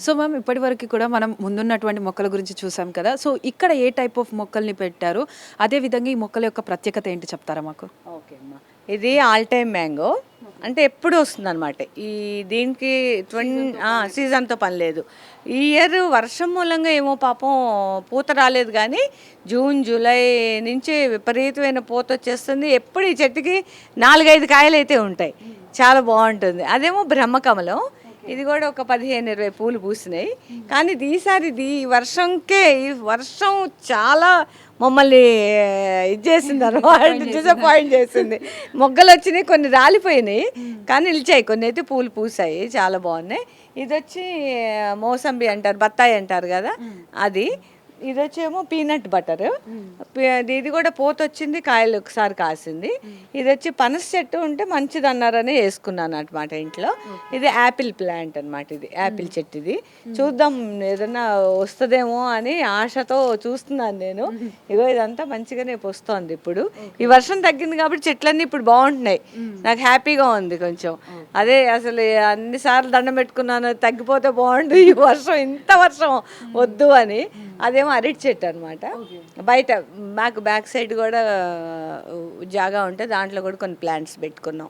So ma'am ఇప్పటివరకు కూడా మనం ముందున్నటువంటి మొక్కల గురించి చూసాం కదా. సో ఇక్కడ ఏ టైప్ ఆఫ్ మొక్కల్ని పెట్టారు, అదేవిధంగా ఈ మొక్కల యొక్క ప్రత్యేకత ఏంటి చెప్తారా మాకు? ఓకే అమ్మా, ఇది ఆల్ టైమ్ మ్యాంగో, అంటే ఎప్పుడు వస్తుంది అనమాట. ఈ దీనికి సీజన్తో పని లేదు. ఈ ఇయర్ వర్షం మూలంగా ఏమో పాపం పూత రాలేదు, కానీ జూన్ జూలై నుంచి విపరీతమైన పూత వచ్చేస్తుంది. ఎప్పుడు ఈ చెట్టుకి 4-5 కాయలు అయితే ఉంటాయి. చాలా బాగుంటుంది. అదేమో బ్రహ్మకమలం, ఇది కూడా ఒక 15-20 పూలు పూసినాయి. కానీ ఈసారి ఈ వర్షం చాలా మమ్మల్ని ఇది చేసింది అనమాట, డిసప్పాయింట్ చేసింది. మొగ్గలు వచ్చినాయి, కొన్ని రాలిపోయినాయి, కానీ నిలిచాయి. కొన్ని అయితే పూలు పూసాయి, చాలా బాగున్నాయి. ఇది వచ్చి మోసంబి అంటారు, బత్తాయి అంటారు కదా, అది. ఇది వచ్చేమో పీనట్ బటర్. ఇది కూడా పోత వచ్చింది, కాయలు ఒకసారి కాసింది. ఇది వచ్చి పనస చెట్టు ఉంటే మంచిది అన్నారని వేసుకున్నాను అనమాట ఇంట్లో. ఇది యాపిల్ ప్లాంట్ అనమాట, ఇది యాపిల్ చెట్టు. ఇది చూద్దాం ఏదన్నా వస్తుందేమో అని ఆశతో చూస్తున్నాను నేను. ఇగో ఇదంతా మంచిగానే వస్తుంది ఇప్పుడు. ఈ వర్షం తగ్గింది కాబట్టి చెట్లన్నీ ఇప్పుడు బాగుంటున్నాయి. నాకు హ్యాపీగా ఉంది కొంచెం. అదే అసలు అన్నిసార్లు దండం పెట్టుకున్నాను, తగ్గిపోతే బాగుండు ఈ వర్షం, ఇంత వర్షం వద్దు అని. అదేమో అరటి చెట్టు అనమాట. బయట మాకు బ్యాక్ సైడ్ కూడా జాగా ఉంటే దాంట్లో కూడా కొన్ని ప్లాంట్స్ పెట్టుకున్నాం.